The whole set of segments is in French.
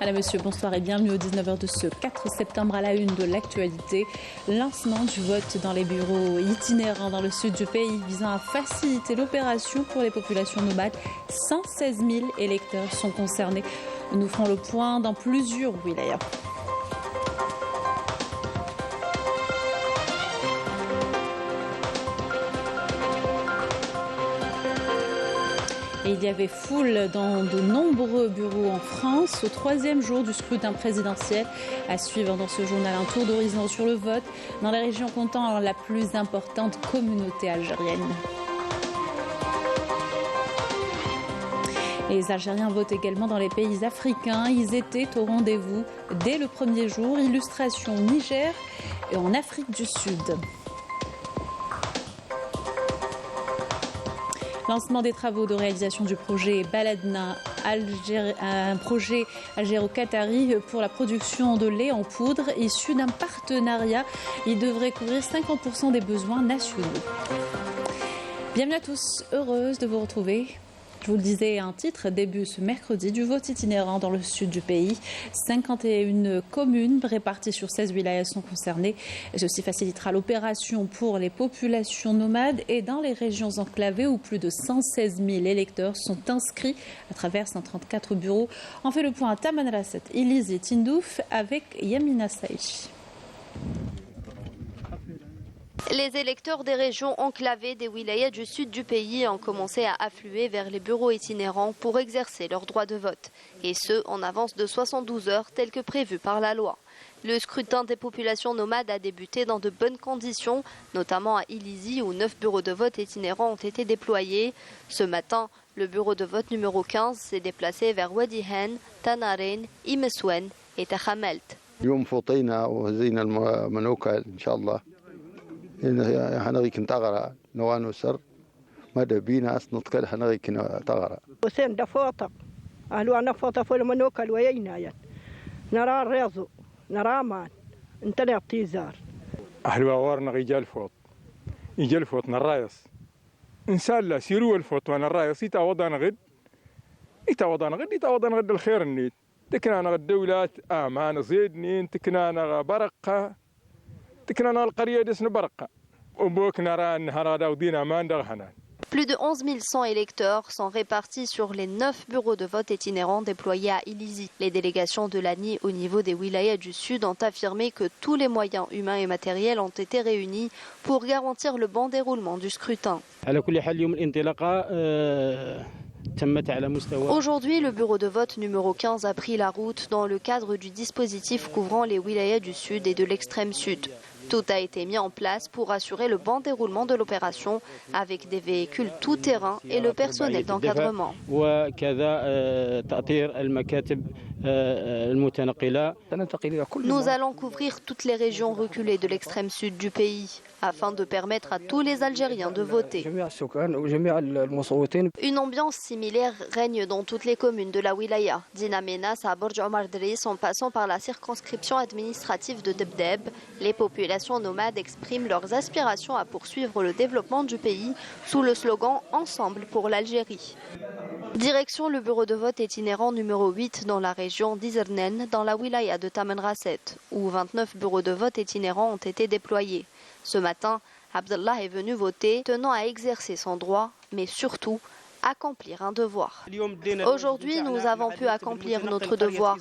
Madame, monsieur, bonsoir et bienvenue aux 19h de ce 4 septembre à la une de l'actualité. Lancement du vote dans les bureaux itinérants dans le sud du pays visant à faciliter l'opération pour les populations nomades. 116 000 électeurs sont concernés. Nous ferons le point dans plusieurs wilayas. Et il y avait foule dans de nombreux bureaux en France au troisième jour du scrutin présidentiel. À suivre dans ce journal un tour d'horizon sur le vote dans les régions comptant la plus importante communauté algérienne. Les Algériens votent également dans les pays africains. Ils étaient au rendez-vous dès le premier jour. Illustration Niger et en Afrique du Sud. Lancement des travaux de réalisation du projet Baladna, un projet algéro-qatari pour la production de lait en poudre issu d'un partenariat. Il devrait couvrir 50% des besoins nationaux. Bienvenue à tous, heureuse de vous retrouver. Je vous le disais, un titre, début ce mercredi du vote itinérant dans le sud du pays. 51 communes réparties sur 16 wilayas sont concernées. Ceci facilitera l'opération pour les populations nomades et dans les régions enclavées où plus de 116 000 électeurs sont inscrits à travers 134 bureaux. On fait le point à Tamanrasset, Ilizi Tindouf avec Yamina Saïch. Les électeurs des régions enclavées des wilayas du sud du pays ont commencé à affluer vers les bureaux itinérants pour exercer leur droit de vote, et ce en avance de 72 heures tel que prévu par la loi. Le scrutin des populations nomades a débuté dans de bonnes conditions, notamment à Ilizi où 9 bureaux de vote itinérants ont été déployés. Ce matin, le bureau de vote numéro 15 s'est déplacé vers Wadihen, Tanarin, Imeswen et Takhamelt. هنغيك نتغرى نوانو سر ماذا بينا أصنط كل هنغيك نتغرى وسين دفوطة أهلو أنا فوطة فول منوكل وينايا نرى الرياضو نرى مان انت نعطيزار أهلو أورنا رجال فوط يجال فوط نرايس إنسان لا سيروا الفوط وانا الرايس يتعوضنا غد يتعوضنا غد الخير النيت تكنا أنا الدولات أمان زيدنين تكنا أنا برقة Plus de 11 100 électeurs sont répartis sur les 9 bureaux de vote itinérants déployés à Ilizi. Les délégations de l'ANI au niveau des wilayas du Sud ont affirmé que tous les moyens humains et matériels ont été réunis pour garantir le bon déroulement du scrutin. Aujourd'hui, le bureau de vote numéro 15 a pris la route dans le cadre du dispositif couvrant les wilayas du Sud et de l'extrême Sud. Tout a été mis en place pour assurer le bon déroulement de l'opération avec des véhicules tout-terrain et le personnel d'encadrement. Nous allons couvrir toutes les régions reculées de l'extrême sud du pays afin de permettre à tous les Algériens de voter. Une ambiance similaire règne dans toutes les communes de la wilaya, d'Inamena à Borj Omar Driss en passant par la circonscription administrative de Debdeb. Les populations nomades expriment leurs aspirations à poursuivre le développement du pays sous le slogan « Ensemble pour l'Algérie ». Direction le bureau de vote itinérant numéro 8 dans la région d'Izernen, dans la wilaya de Tamanrasset, où 29 bureaux de vote itinérants ont été déployés. Ce matin, Abdallah est venu voter, tenant à exercer son droit, mais surtout accomplir un devoir. Aujourd'hui, nous avons pu accomplir notre devoir.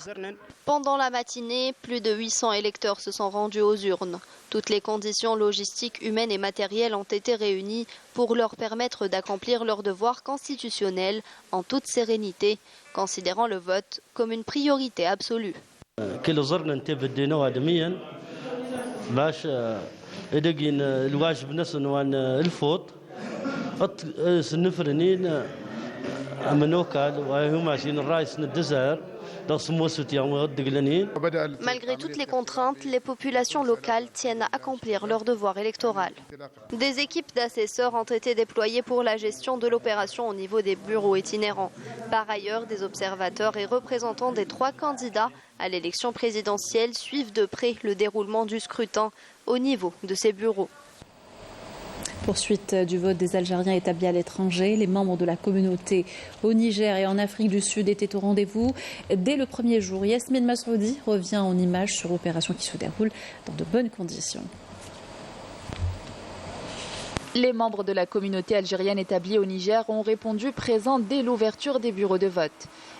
Pendant la matinée, plus de 800 électeurs se sont rendus aux urnes. Toutes les conditions logistiques, humaines et matérielles ont été réunies pour leur permettre d'accomplir leur devoir constitutionnel en toute sérénité, considérant le vote comme une priorité absolue. Malgré toutes les contraintes, les populations locales tiennent à accomplir leur devoir électoral. Des équipes d'assesseurs ont été déployées pour la gestion de l'opération au niveau des bureaux itinérants. Par ailleurs, des observateurs et représentants des 3 candidats à l'élection présidentielle suivent de près le déroulement du scrutin au niveau de ces bureaux. Poursuite du vote des Algériens établis à l'étranger. Les membres de la communauté au Niger et en Afrique du Sud étaient au rendez-vous dès le premier jour. Yasmine Masroudi revient en images sur l'opération qui se déroule dans de bonnes conditions. Les membres de la communauté algérienne établie au Niger ont répondu présents dès l'ouverture des bureaux de vote.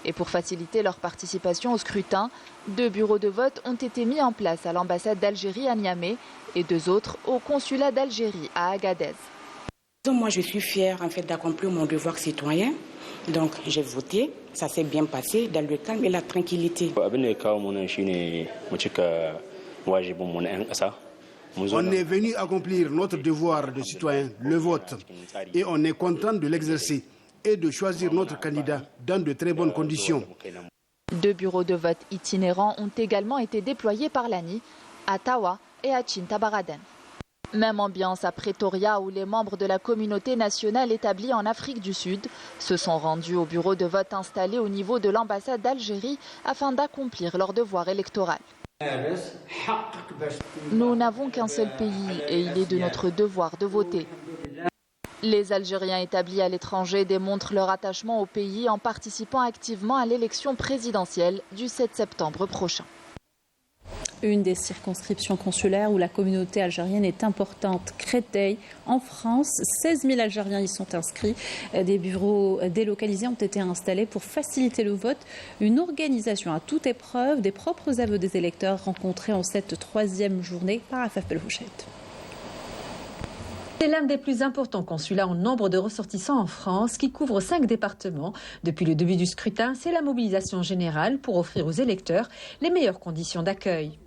Et pour faciliter leur participation au scrutin, 2 bureaux de vote ont été mis en place à l'ambassade d'Algérie à Niamey et 2 autres au consulat d'Algérie à Agadez. Moi, je suis fière en fait d'accomplir mon devoir citoyen. Donc, j'ai voté. Ça s'est bien passé dans le calme et la tranquillité. On est venu accomplir notre devoir de citoyen, le vote, et on est content de l'exercer et de choisir notre candidat dans de très bonnes conditions. 2 bureaux de vote itinérants ont également été déployés par l'ANI à Tawa et à Tintabaraden. Même ambiance à Pretoria où les membres de la communauté nationale établie en Afrique du Sud se sont rendus au bureau de vote installé au niveau de l'ambassade d'Algérie afin d'accomplir leur devoir électoral. Nous n'avons qu'un seul pays et il est de notre devoir de voter. Les Algériens établis à l'étranger démontrent leur attachement au pays en participant activement à l'élection présidentielle du 7 septembre prochain. Une des circonscriptions consulaires où la communauté algérienne est importante, Créteil, en France. 16 000 Algériens y sont inscrits. Des bureaux délocalisés ont été installés pour faciliter le vote. Une organisation à toute épreuve des propres aveux des électeurs rencontrés en cette 3e journée par Afaf Belhouchet. C'est l'un des plus importants consulats en nombre de ressortissants en France qui couvre 5 départements. Depuis le début du scrutin, c'est la mobilisation générale pour offrir aux électeurs les meilleures conditions d'accueil.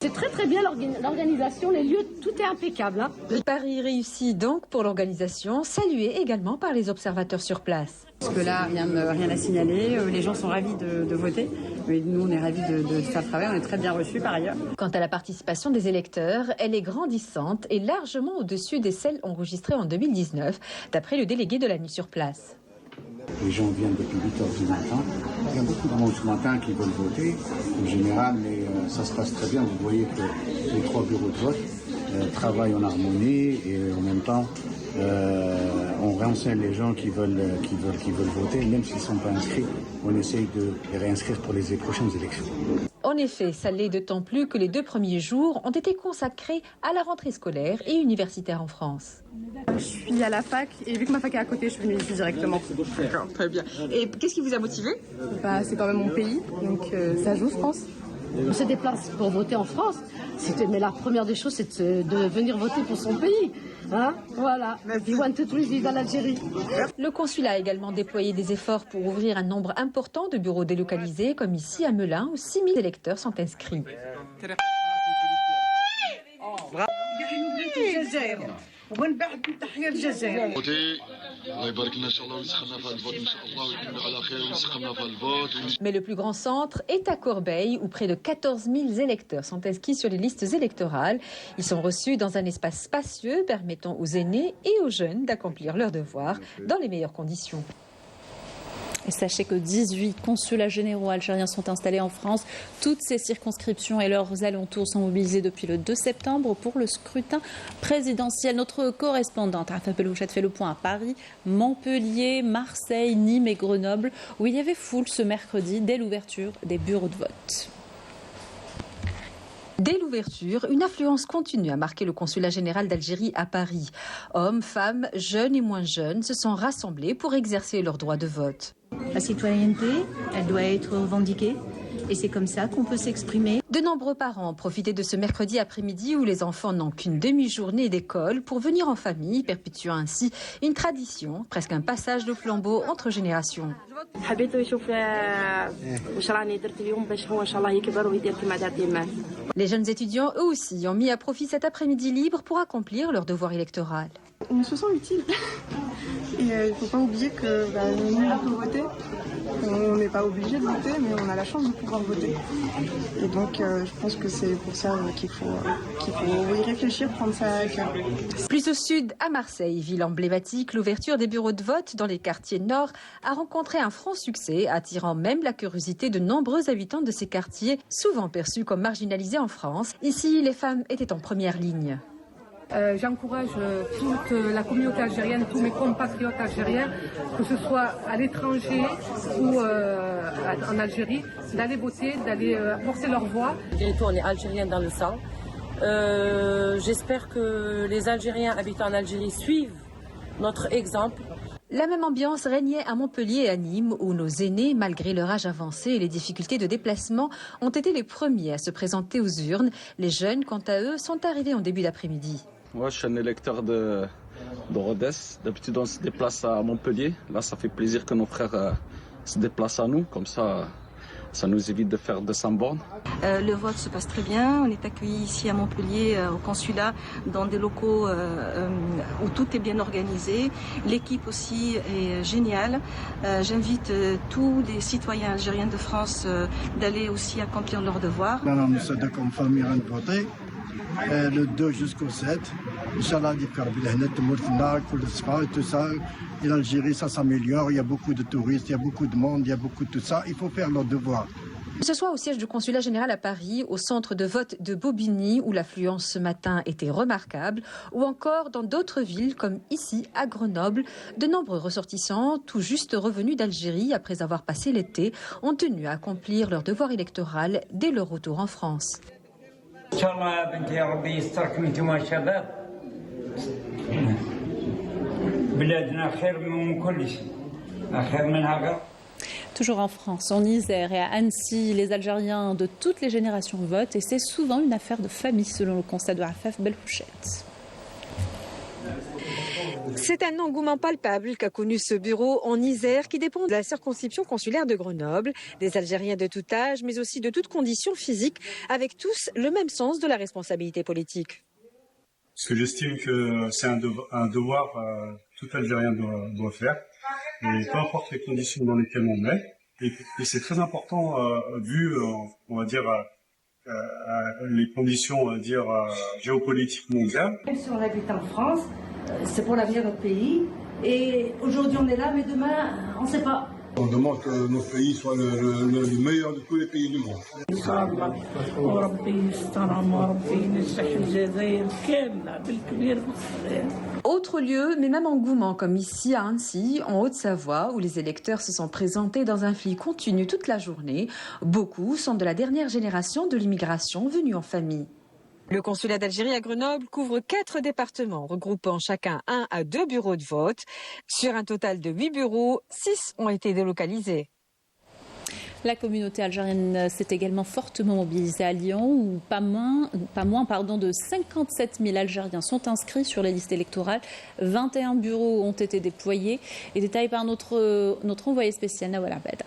C'est très bien l'organisation, les lieux, tout est impeccable. Le pari réussi donc pour l'organisation, salué également par les observateurs sur place. Parce que là, rien à signaler, les gens sont ravis de voter, mais nous on est ravis de faire le travail, on est très bien reçus par ailleurs. Quant à la participation des électeurs, elle est grandissante et largement au-dessus des celles enregistrées en 2019, d'après le délégué de l'ANI sur place. Les gens viennent depuis 8h du matin. Il y a beaucoup de monde ce matin qui veulent voter, en général, mais ça se passe très bien. Vous voyez que les 3 bureaux de vote travaillent en harmonie et en même temps, on renseigne les gens qui veulent voter, même s'ils ne sont pas inscrits. On essaye de les réinscrire pour les prochaines élections. En effet, ça l'est d'autant plus que les 2 premiers jours ont été consacrés à la rentrée scolaire et universitaire en France. Je suis à la fac et vu que ma fac est à côté, je suis venue ici directement. D'accord, très bien. Et qu'est-ce qui vous a motivé ? C'est quand même mon pays, donc ça joue, je pense. On se déplace pour voter en France, mais la première des choses, c'est de venir voter pour son pays. Voilà. l'Algérie. Le consulat a également déployé des efforts pour ouvrir un nombre important de bureaux délocalisés, comme ici à Melun, où 6 000 électeurs sont inscrits. Mais le plus grand centre est à Corbeil, où près de 14 000 électeurs sont inscrits sur les listes électorales. Ils sont reçus dans un espace spacieux permettant aux aînés et aux jeunes d'accomplir leurs devoirs dans les meilleures conditions. Et sachez que 18 consulats généraux algériens sont installés en France. Toutes ces circonscriptions et leurs alentours sont mobilisés depuis le 2 septembre pour le scrutin présidentiel. Notre correspondante Afaf Belhouchet fait le point à Paris, Montpellier, Marseille, Nîmes et Grenoble, où il y avait foule ce mercredi dès l'ouverture des bureaux de vote. Dès l'ouverture, une affluence continue a marqué le consulat général d'Algérie à Paris. Hommes, femmes, jeunes et moins jeunes se sont rassemblés pour exercer leur droit de vote. La citoyenneté, elle doit être revendiquée et c'est comme ça qu'on peut s'exprimer. De nombreux parents ont profité de ce mercredi après-midi où les enfants n'ont qu'une demi-journée d'école pour venir en famille, perpétuant ainsi une tradition, presque un passage de flambeau entre générations. Les jeunes étudiants, eux aussi, ont mis à profit cet après-midi libre pour accomplir leur devoir électoral. On se sent utile. Et il ne faut pas oublier que nous, on peut voter. On n'est pas obligé de voter, mais on a la chance de pouvoir voter. Et donc, je pense que c'est pour ça qu'il faut y réfléchir, prendre ça à cœur. Plus au sud, à Marseille, ville emblématique, l'ouverture des bureaux de vote dans les quartiers nord a rencontré un franc succès, attirant même la curiosité de nombreux habitants de ces quartiers, souvent perçus comme marginalisés en France. Ici, les femmes étaient en première ligne. J'encourage toute la communauté algérienne, tous mes compatriotes algériens, que ce soit à l'étranger ou en Algérie, d'aller voter, d'aller porter leur voix. Malgré tout, on est algérien dans le sang. J'espère que les Algériens habitant en Algérie suivent notre exemple. La même ambiance régnait à Montpellier et à Nîmes, où nos aînés, malgré leur âge avancé et les difficultés de déplacement, ont été les premiers à se présenter aux urnes. Les jeunes, quant à eux, sont arrivés en début d'après-midi. Moi, je suis un électeur de Rodez. D'habitude, on se déplace à Montpellier. Là, ça fait plaisir que nos frères se déplacent à nous. Comme ça nous évite de faire 200 bornes. Le vote se passe très bien. On est accueillis ici à Montpellier, au consulat, dans des locaux où tout est bien organisé. L'équipe aussi est géniale. J'invite tous les citoyens algériens de France d'aller aussi accomplir leurs devoirs. Comme famille de voter. Le 2 jusqu'au 7. Inch'Allah, tout ça. Et l'Algérie, ça s'améliore. Il y a beaucoup de touristes, il y a beaucoup de monde, il y a beaucoup de tout ça. Il faut faire leur devoir. Que ce soit au siège du consulat général à Paris, au centre de vote de Bobigny, où l'affluence ce matin était remarquable, ou encore dans d'autres villes comme ici à Grenoble, de nombreux ressortissants, tout juste revenus d'Algérie après avoir passé l'été, ont tenu à accomplir leur devoir électoral dès leur retour en France. Toujours en France, en Isère et à Annecy, les Algériens de toutes les générations votent et c'est souvent une affaire de famille selon le constat de Afaf Belhouchette. C'est un engouement palpable qu'a connu ce bureau en Isère qui dépend de la circonscription consulaire de Grenoble. Des Algériens de tout âge, mais aussi de toutes conditions physiques, avec tous le même sens de la responsabilité politique. Parce que j'estime que c'est un devoir que tout Algérien doit faire, et peu importe les conditions dans lesquelles on est. Et c'est très important vu, on va dire, les conditions, on va dire, géopolitiques mondiales. Même si on habite en France, c'est pour l'avenir de notre pays. Et aujourd'hui on est là, mais demain, on ne sait pas. On demande que notre pays soit le meilleur de tous les pays du monde. Autre lieu, mais même engouement comme ici à Annecy, en Haute-Savoie, où les électeurs se sont présentés dans un flux continu toute la journée. Beaucoup sont de la dernière génération de l'immigration venue en famille. Le consulat d'Algérie à Grenoble couvre 4 départements, regroupant chacun 1 à 2 bureaux de vote. Sur un total de 8 bureaux, 6 ont été délocalisés. La communauté algérienne s'est également fortement mobilisée à Lyon, où pas moins de 57 000 Algériens sont inscrits sur les listes électorales. 21 bureaux ont été déployés. Les détails par notre envoyé spécial Nawal Abed.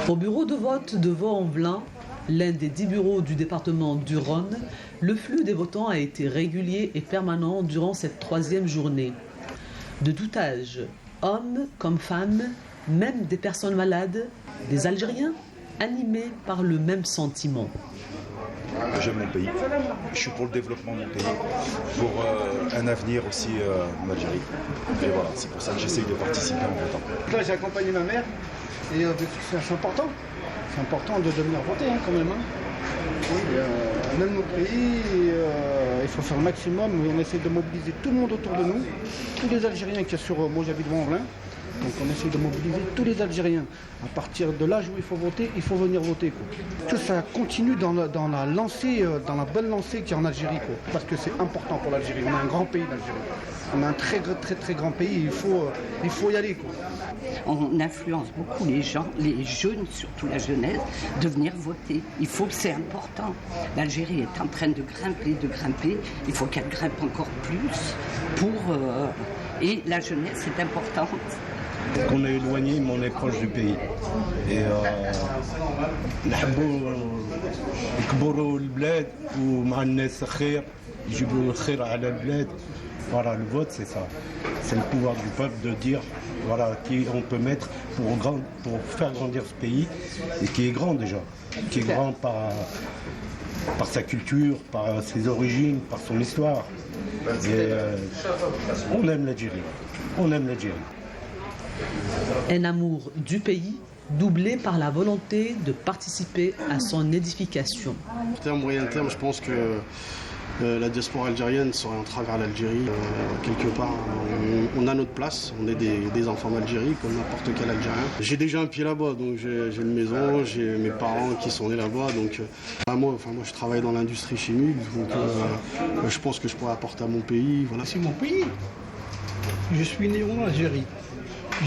Au bureau de vote de Vaux-en-Velin, l'un des 10 bureaux du département du Rhône, le flux des votants a été régulier et permanent durant cette 3e journée. De tout âge, hommes comme femmes, même des personnes malades, des Algériens animés par le même sentiment. J'aime mon pays, je suis pour le développement de mon pays, pour un avenir aussi en Algérie. Et voilà, c'est pour ça que j'essaye de participer en votant. Là, j'ai accompagné ma mère et c'est important. C'est important de venir voter quand même. Même notre pays, il faut faire le maximum. On essaie de mobiliser tout le monde autour de nous. Tous les Algériens qui sont moi j'habite Vaux-en-Velin. Donc on essaie de mobiliser tous les Algériens. À partir de l'âge où il faut voter, il faut venir voter. Tout ça continue dans la lancée, dans la bonne lancée qu'il y a en Algérie. Parce que c'est important pour l'Algérie. On a un grand pays l'Algérie. On a un très grand pays. Il faut y aller. On influence beaucoup les gens, les jeunes, surtout la jeunesse, de venir voter. C'est important. L'Algérie est en train de grimper. Il faut qu'elle grimpe encore plus et la jeunesse est importante. On est éloigné, mais on est proche du pays. Et voilà, le vote, c'est ça. C'est le pouvoir du peuple de dire voilà, qu'on peut mettre pour faire grandir ce pays, et qui est grand déjà, qui est grand par sa culture, par ses origines, par son histoire. Et, on aime l'Algérie, on aime l'Algérie. Un amour du pays doublé par la volonté de participer à son édification. À terme, moyen terme, je pense que la diaspora algérienne s'orientera vers l'Algérie. Quelque part, on a notre place, on est des enfants d'Algérie comme n'importe quel Algérien. J'ai déjà un pied là-bas, donc j'ai une maison, j'ai mes parents qui sont nés là-bas. Donc, moi, je travaille dans l'industrie chimique, donc je pense que je pourrais apporter à mon pays. Voilà. C'est mon pays. Je suis né en Algérie.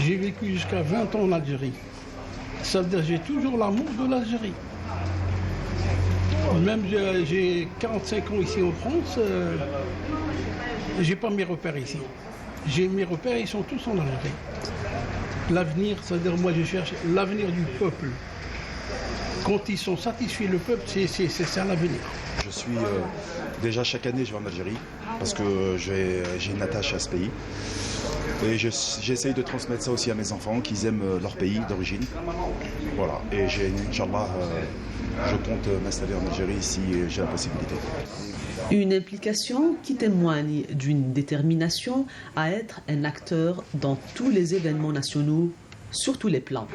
J'ai vécu jusqu'à 20 ans en Algérie. Ça veut dire que j'ai toujours l'amour de l'Algérie. Même j'ai 45 ans ici en France, j'ai pas mes repères ici. J'ai mes repères, ils sont tous en Algérie. L'avenir, c'est-à-dire moi je cherche l'avenir du peuple. Quand ils sont satisfaits, le peuple, c'est ça l'avenir. Je suis déjà chaque année je vais en Algérie parce que j'ai une attache à ce pays. Et j'essaye de transmettre ça aussi à mes enfants, qu'ils aiment leur pays d'origine. Voilà. Et Inch'Allah, je compte m'installer en Algérie si j'ai la possibilité. Une implication qui témoigne d'une détermination à être un acteur dans tous les événements nationaux, sur tous les plans.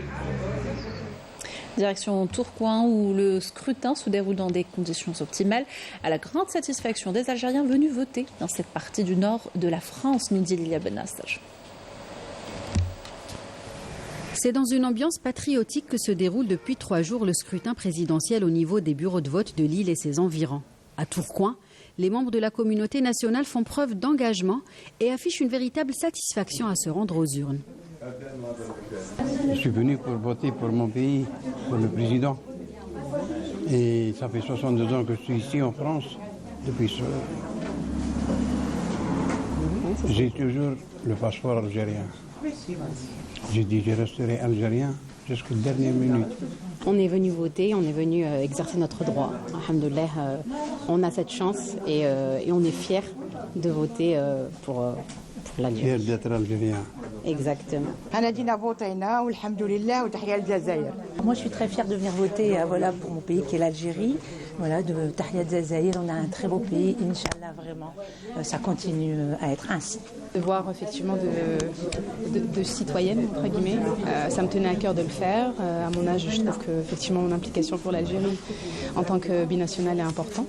Direction Tourcoing où le scrutin se déroule dans des conditions optimales à la grande satisfaction des Algériens venus voter dans cette partie du nord de la France, nous dit Lilia Benassage. C'est dans une ambiance patriotique que se déroule depuis 3 jours le scrutin présidentiel au niveau des bureaux de vote de Lille et ses environs. À Tourcoing, les membres de la communauté nationale font preuve d'engagement et affichent une véritable satisfaction à se rendre aux urnes. Je suis venu pour voter pour mon pays, pour le président. Et ça fait 62 ans que je suis ici en France. J'ai toujours le passeport algérien. J'ai dit que je resterai algérien jusqu'à la dernière minute. On est venu voter, on est venu exercer notre droit. Alhamdoulilah, on a cette chance et on est fiers de voter pour l'Algérie. Fier d'être algérien. Exactement. Moi, je suis très fière de venir voter pour mon pays qui est l'Algérie. Voilà, de Tahia Zazaïr, on a un très beau pays, Inch'Allah, vraiment. Ça continue à être ainsi. De voir effectivement de citoyenne, entre guillemets, ça me tenait à cœur de le faire. À mon âge, je trouve que effectivement mon implication pour l'Algérie en tant que binationale est importante.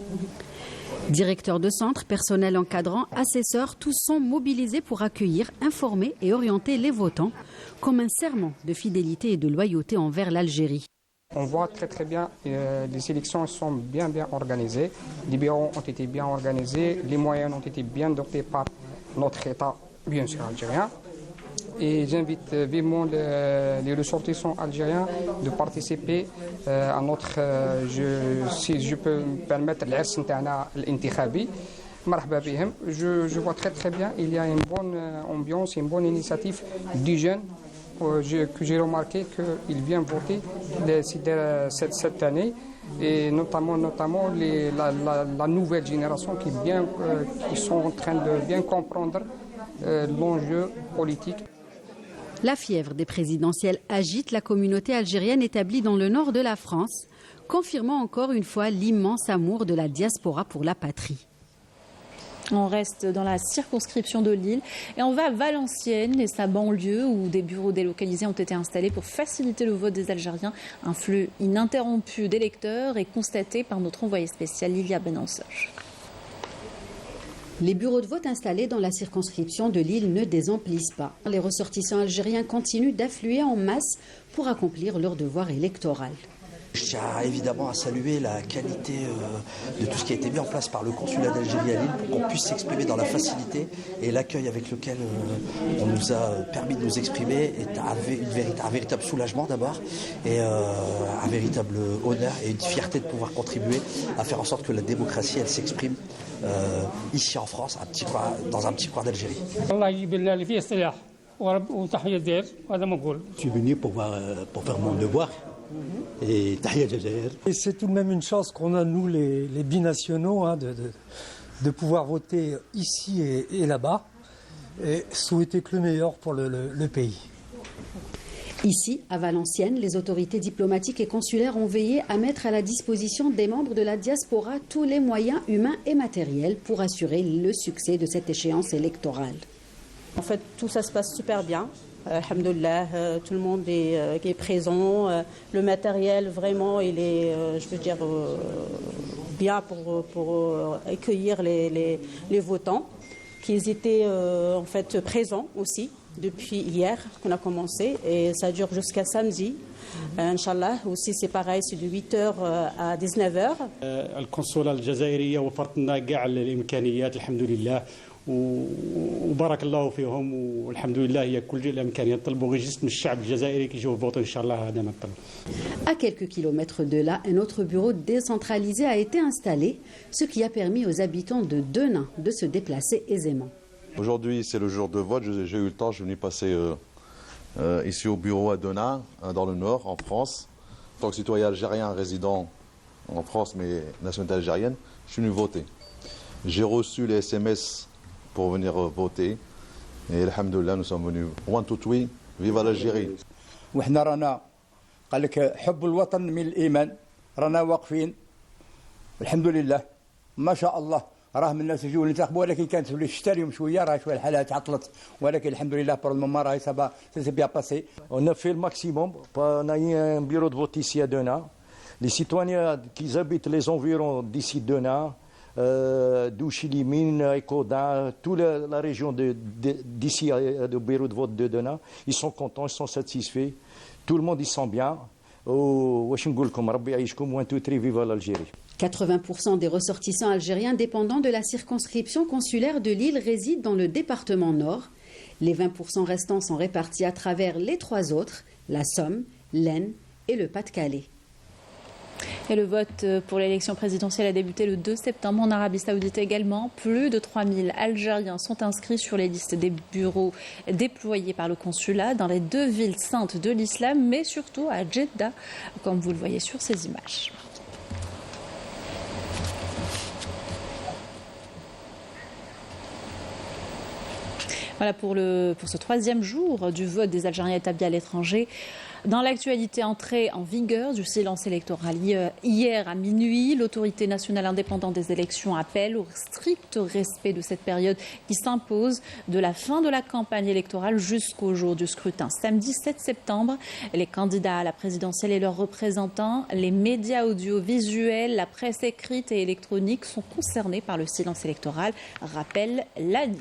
Directeur de centre, personnel encadrant, assesseurs, tous sont mobilisés pour accueillir, informer et orienter les votants comme un serment de fidélité et de loyauté envers l'Algérie. On voit très bien, les élections sont bien organisées, les bureaux ont été bien organisés, les moyens ont été bien dotés par notre État, bien sûr algérien. Et j'invite vivement les ressortissants algériens de participer à notre, si je peux me permettre, l'Ars Nta'na l'intikhabi. Je vois très bien, il y a une bonne ambiance, une bonne initiative du jeune que j'ai remarqué qu'il vient voter cette année. Et notamment la nouvelle génération qui sont en train de bien comprendre l'enjeu politique. La fièvre des présidentielles agite la communauté algérienne établie dans le nord de la France, confirmant encore une fois l'immense amour de la diaspora pour la patrie. On reste dans la circonscription de Lille et on va à Valenciennes et sa banlieue où des bureaux délocalisés ont été installés pour faciliter le vote des Algériens. Un flux ininterrompu d'électeurs est constaté par notre envoyée spéciale Lilia Benassage. Les bureaux de vote installés dans la circonscription de Lille ne désemplissent pas. Les ressortissants algériens continuent d'affluer en masse pour accomplir leur devoir électoral. Je tiens évidemment à saluer la qualité de tout ce qui a été mis en place par le consulat d'Algérie à Lille pour qu'on puisse s'exprimer dans la facilité, et l'accueil avec lequel on nous a permis de nous exprimer est un véritable soulagement d'abord, et un véritable honneur et une fierté de pouvoir contribuer à faire en sorte que la démocratie elle s'exprime ici en France, dans un petit coin d'Algérie. Je suis venu pour faire mon devoir. Et c'est tout de même une chance qu'on a, nous, les binationaux, de pouvoir voter ici et là-bas, et souhaiter que le meilleur pour le pays. Ici, à Valenciennes, les autorités diplomatiques et consulaires ont veillé à mettre à la disposition des membres de la diaspora tous les moyens humains et matériels pour assurer le succès de cette échéance électorale. En fait, tout ça se passe super bien. Alhamdoulilah, tout le monde est présent. Le matériel, vraiment, il est, bien pour accueillir les votants, qui étaient en fait présents aussi depuis hier qu'on a commencé et ça dure jusqu'à samedi. Inch'Allah, aussi c'est pareil, c'est de 8h à 19h. القنصلة الجزائرية وفرت لنا كاع الإمكانيات الحمد لله وبارك الله فيهم والحمد لله هي كل الإمكانيات نطلبوا غير جست من الشعب الجزائري كيجيو يفوتوا إن شاء الله هذا نطلب. À quelques kilomètres de là, un autre bureau décentralisé a été installé, ce qui a permis aux habitants de Denain de se déplacer aisément. Aujourd'hui, c'est le jour de vote. J'ai eu le temps, je suis venu passer ici au bureau à Denain, dans le Nord, en France. En tant que citoyen algérien résident en France, mais nationalité algérienne, je suis venu voter. J'ai reçu les SMS pour venir voter. Et alhamdoulilah, nous sommes venus. 1, 2, 3, vive l'Algérie. وحنا رانا قال لك حب الوطن من الإيمان رانا واقفين الحمد لله ما شاء الله راه من الناس يجوا ينتخبوا ولكن كانت في الشتاء اليوم شويه راه شويه الحاله تعطلت ولكن الحمد لله بور المومون راهي سا سي بيان باسي. On a fait le maximum. On a eu un bureau de vote ici à Denain. Les citoyens qui habitent les environs d'ici Denain, d'Ouchilimine, Écodin, toute la région d'ici au bureau de vote de Denain, ils sont contents, ils sont satisfaits. Tout le monde, ils sont bien. واش نقول لكم ربي يعيشكم وانتو تري فيفا l'Algérie. 80% des ressortissants algériens dépendant de la circonscription consulaire de Lille résident dans le département Nord. Les 20% restants sont répartis à travers les 3 autres, la Somme, l'Aisne et le Pas-de-Calais. Et le vote pour l'élection présidentielle a débuté le 2 septembre en Arabie Saoudite également. Plus de 3000 Algériens sont inscrits sur les listes des bureaux déployés par le consulat dans les 2 villes saintes de l'islam, mais surtout à Jeddah, comme vous le voyez sur ces images. Voilà pour ce 3e jour du vote des Algériens établis à l'étranger. Dans l'actualité, entrée en vigueur du silence électoral hier à minuit, l'autorité nationale indépendante des élections appelle au strict respect de cette période qui s'impose de la fin de la campagne électorale jusqu'au jour du scrutin. Samedi 7 septembre, les candidats à la présidentielle et leurs représentants, les médias audiovisuels, la presse écrite et électronique sont concernés par le silence électoral, rappelle l'ANI.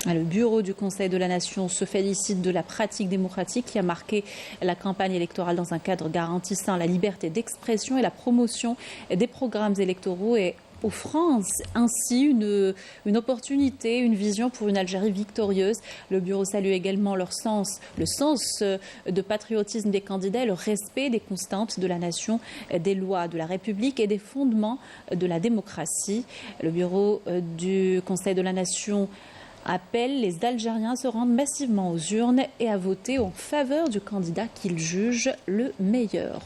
Le bureau du Conseil de la Nation se félicite de la pratique démocratique qui a marqué la campagne électorale dans un cadre garantissant la liberté d'expression et la promotion des programmes électoraux et offrant ainsi une opportunité, une vision pour une Algérie victorieuse. Le bureau salue également le sens de patriotisme des candidats et le respect des constantes de la nation, des lois de la République et des fondements de la démocratie. Le bureau du Conseil de la Nation appelle les Algériens à se rendre massivement aux urnes et à voter en faveur du candidat qu'ils jugent le meilleur.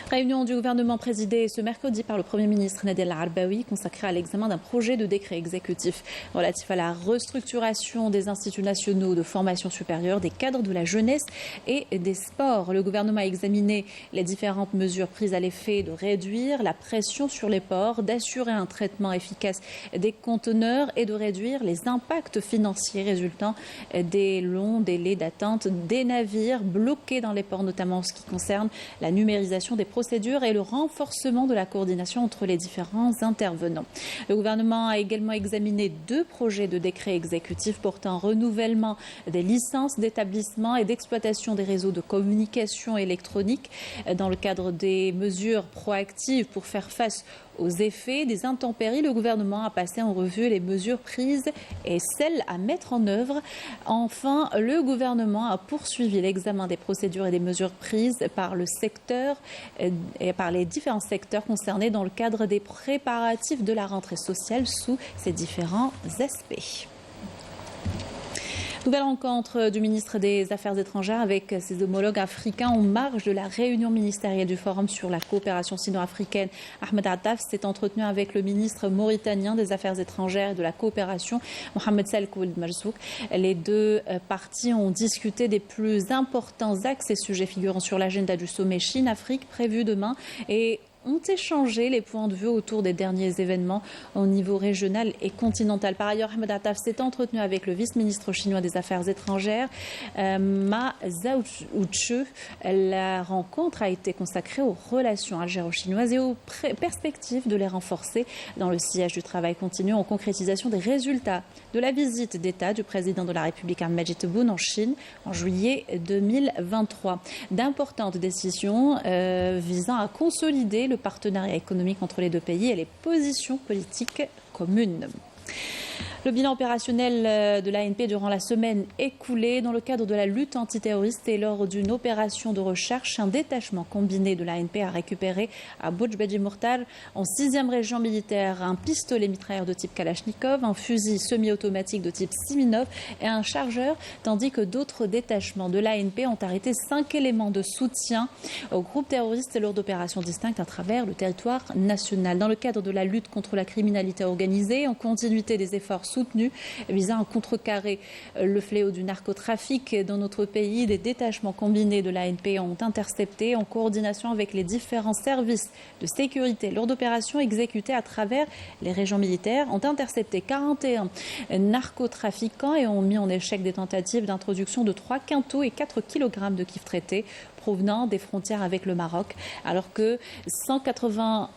Réunion du gouvernement présidée ce mercredi par le Premier ministre Nadel Arbaoui consacrée à l'examen d'un projet de décret exécutif relatif à la restructuration des instituts nationaux de formation supérieure, des cadres de la jeunesse et des sports. Le gouvernement a examiné les différentes mesures prises à l'effet de réduire la pression sur les ports, d'assurer un traitement efficace des conteneurs et de réduire les impacts financiers résultant des longs délais d'attente des navires bloqués dans les ports, notamment en ce qui concerne la numérisation des procédures et le renforcement de la coordination entre les différents intervenants. Le gouvernement a également examiné 2 projets de décret exécutif portant renouvellement des licences d'établissement et d'exploitation des réseaux de communication électronique dans le cadre des mesures proactives pour faire face aux effets des intempéries. Le gouvernement a passé en revue les mesures prises et celles à mettre en œuvre. Enfin, le gouvernement a poursuivi l'examen des procédures et des mesures prises par le secteur et par les différents secteurs concernés dans le cadre des préparatifs de la rentrée sociale sous ces différents aspects. Nouvelle rencontre du ministre des Affaires étrangères avec ses homologues africains en marge de la réunion ministérielle du Forum sur la coopération sino-africaine. Ahmed Attaf s'est entretenu avec le ministre mauritanien des Affaires étrangères et de la coopération, Mohamed Salk Ould Marzouk. Les deux parties ont discuté des plus importants axes et sujets figurant sur l'agenda du sommet Chine-Afrique prévu demain et ont échangé les points de vue autour des derniers événements au niveau régional et continental. Par ailleurs, Ahmed Attaf s'est entretenu avec le vice-ministre chinois des Affaires étrangères, Ma Zhaochu. La rencontre a été consacrée aux relations algéro-chinoises et aux perspectives de les renforcer dans le sillage du travail continu en concrétisation des résultats de la visite d'État du président de la République Ahmed Tebboune en Chine en juillet 2023. D'importantes décisions visant à consolider le partenariat économique entre les deux pays et les positions politiques communes. Le bilan opérationnel de l'ANP durant la semaine écoulée dans le cadre de la lutte antiterroriste et lors d'une opération de recherche, un détachement combiné de l'ANP a récupéré à Boujbedi Mourtar, en 6e région militaire, un pistolet mitrailleur de type Kalachnikov, un fusil semi-automatique de type Siminov et un chargeur, tandis que d'autres détachements de l'ANP ont arrêté 5 éléments de soutien aux groupes terroristes lors d'opérations distinctes à travers le territoire national. Dans le cadre de la lutte contre la criminalité organisée, en continuité des efforts soutenus visant à contrecarrer le fléau du narcotrafic dans notre pays, des détachements combinés de l'ANP ont intercepté en coordination avec les différents services de sécurité lors d'opérations exécutées à travers les régions militaires, ont intercepté 41 narcotrafiquants et ont mis en échec des tentatives d'introduction de 3 quintaux et 4 kg de kif traité provenant des frontières avec le Maroc, alors que 181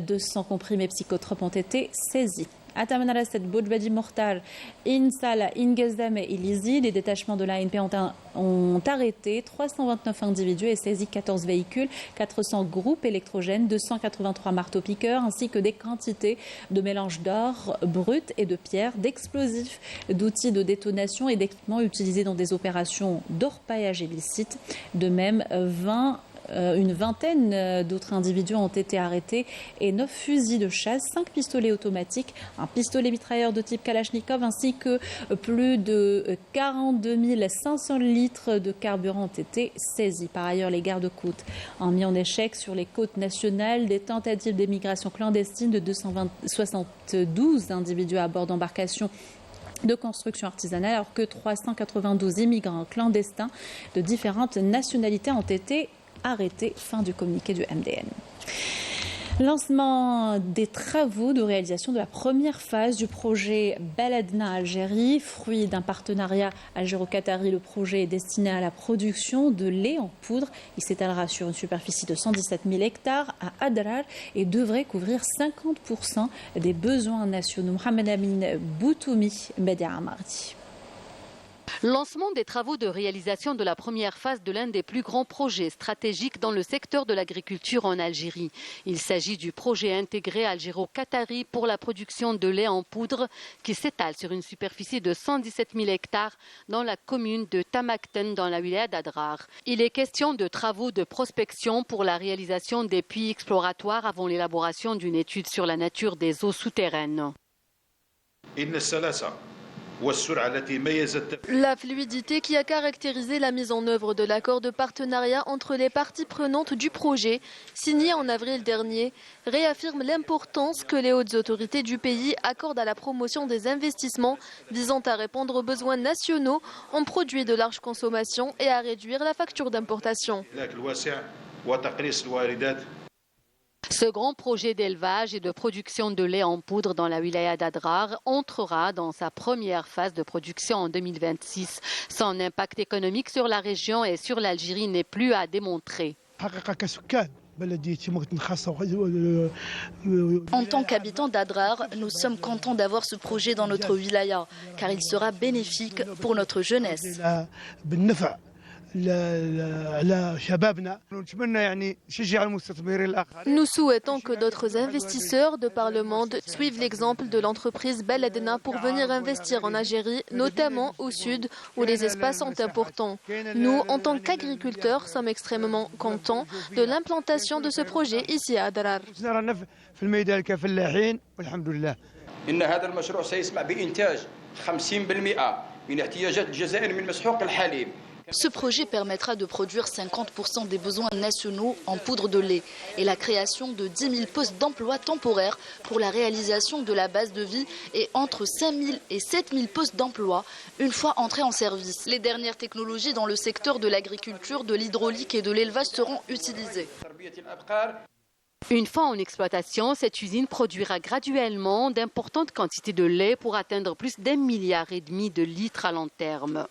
200 comprimés psychotropes ont été saisis. À Tamanarasset, Boujbedi Mourtar, Insala, Ingezdame et Ilizi, les détachements de l'ANP ont arrêté 329 individus et saisi 14 véhicules, 400 groupes électrogènes, 283 marteaux-piqueurs, ainsi que des quantités de mélange d'or brut et de pierre, d'explosifs, d'outils de détonation et d'équipements utilisés dans des opérations d'orpaillage illicite. De même, une vingtaine d'autres individus ont été arrêtés et 9 fusils de chasse, 5 pistolets automatiques, un pistolet mitrailleur de type Kalachnikov ainsi que plus de 42 500 litres de carburant ont été saisis. Par ailleurs, les gardes-côtes ont mis en échec sur les côtes nationales des tentatives d'émigration clandestine de 272 individus à bord d'embarcations de construction artisanale, alors que 392 immigrants clandestins de différentes nationalités ont été arrêté. Fin du communiqué du MDN. Lancement des travaux de réalisation de la première phase du projet Baladna Algérie, fruit d'un partenariat algéro-qatari. Le projet est destiné à la production de lait en poudre. Il s'étalera sur une superficie de 117 000 hectares à Adrar et devrait couvrir 50% des besoins nationaux. Mohamed Amin Boutoumi, Bedia Amardi. Lancement des travaux de réalisation de la première phase de l'un des plus grands projets stratégiques dans le secteur de l'agriculture en Algérie. Il s'agit du projet intégré algéro-qatari pour la production de lait en poudre qui s'étale sur une superficie de 117 000 hectares dans la commune de Tamakten dans la wilaya d'Adrar. Il est question de travaux de prospection pour la réalisation des puits exploratoires avant l'élaboration d'une étude sur la nature des eaux souterraines. La fluidité qui a caractérisé la mise en œuvre de l'accord de partenariat entre les parties prenantes du projet, signé en avril dernier, réaffirme l'importance que les hautes autorités du pays accordent à la promotion des investissements visant à répondre aux besoins nationaux en produits de large consommation et à réduire la facture d'importation. Ce grand projet d'élevage et de production de lait en poudre dans la wilaya d'Adrar entrera dans sa première phase de production en 2026. Son impact économique sur la région et sur l'Algérie n'est plus à démontrer. En tant qu'habitants d'Adrar, nous sommes contents d'avoir ce projet dans notre wilaya, car il sera bénéfique pour notre jeunesse. Nous souhaitons que d'autres investisseurs de par le monde suivent l'exemple de l'entreprise Baladna pour venir investir en Algérie, notamment au sud où les espaces sont importants. Nous, en tant qu'agriculteurs, sommes extrêmement contents de l'implantation de ce projet ici à Adrar. Ce projet permettra de produire 50% des besoins nationaux en poudre de lait et la création de 10 000 postes d'emploi temporaires pour la réalisation de la base de vie et entre 5 000 et 7 000 postes d'emploi une fois entrés en service. Les dernières technologies dans le secteur de l'agriculture, de l'hydraulique et de l'élevage seront utilisées. Une fois en exploitation, cette usine produira graduellement d'importantes quantités de lait pour atteindre plus d'1,5 milliard de litres à long terme.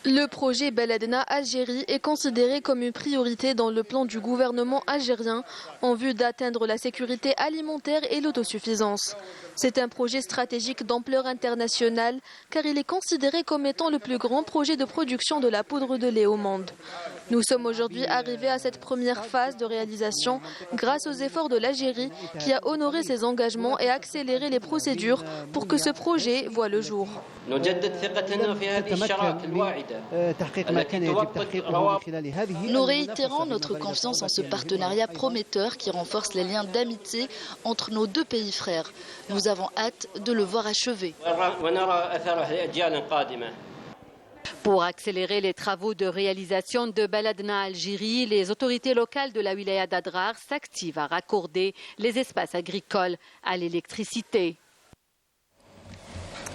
Le projet Baladna Algérie est considéré comme une priorité dans le plan du gouvernement algérien en vue d'atteindre la sécurité alimentaire et l'autosuffisance. C'est un projet stratégique d'ampleur internationale car il est considéré comme étant le plus grand projet de production de la poudre de lait au monde. Nous sommes aujourd'hui arrivés à cette première phase de réalisation grâce aux efforts de l'Algérie qui a honoré ses engagements et accéléré les procédures pour que ce projet voie le jour. Nous réitérons notre confiance en ce partenariat prometteur qui renforce les liens d'amitié entre nos deux pays frères. Nous avons hâte de le voir achevé. Pour accélérer les travaux de réalisation de Baladna Algérie, les autorités locales de la wilaya d'Adrar s'activent à raccorder les espaces agricoles à l'électricité.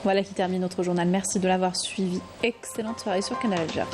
Voilà qui termine notre journal. Merci de l'avoir suivi. Excellente soirée sur Canal Algérie.